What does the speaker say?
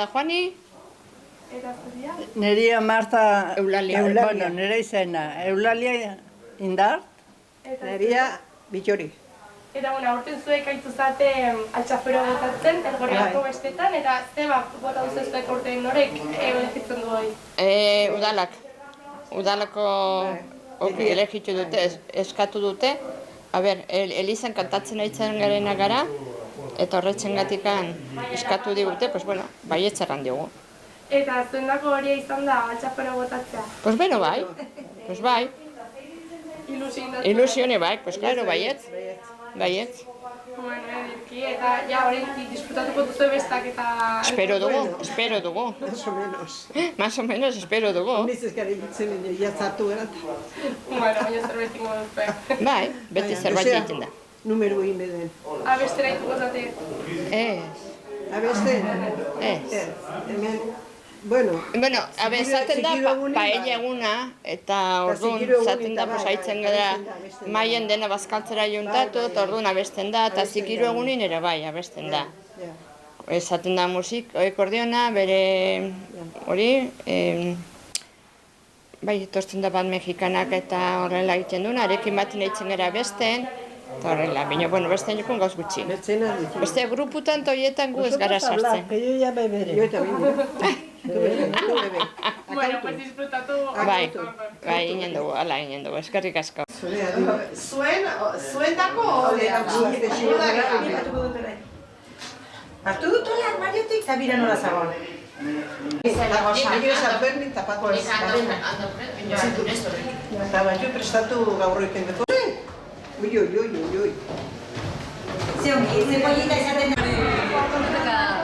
da Juani. Eta zuria? Neria Marta Eulalia. Bueno, nire izena. Eulalia Indart. Neria Bitxori. Eta aurten zuek haitzu zate altxafero botatzen, elgorriako bestetan, eta ze bota duzu zuek aurten norek elegitzen du hori? Udalak. Udalako elegitu dute, eskatu dute. Elizan kantatzen aitzen garena gara, eta horretzen gatikan eskatu digute, baietz erran diogu. Eta zuendako hori izan da altxafero botatzea? Bai. Ilusione bai, claro, baietz. Baietz. Bueno, eta ja hori disfrutatuko duzu bestak eta... Espero dugu. Más o menos, espero dugu. Niz ez gara egitzen jatzatu erat. Bueno, baina zerbait ingo duzue. Bai, beti zerbait egiten da. Numeru egin beden. Abestera ituko zate? Abeste? Hemen, bueno, zaten da paella eguna, eta orduan zaten da haitzen gara maien dena bazkaltzera juntatu, eta orduan abesten da, eta zikiru egunin ere bai abesten da. Zaten da akordeona, bere hori, bai, etortzen da bat mexikanak eta horrela egiten duna, arekin baten eitzen gara abesten, eta horrela, baina, bestean jokun gauz gutxi. Beste gruputan toietan gu ez gara sartzen. Jo ya bebere. jo eta bine. Bueno, pues disfrutatu... Bai, inen dugu, ala inen dugu, eskerrik asko. Zuen dako Hartu dut hola armariotik eta bira nola zagoen. Aio San Fermin tapatu ez. Eta baino prestatu gaurroiten beto. Ui. Ze ongi, ze pollita izaten da.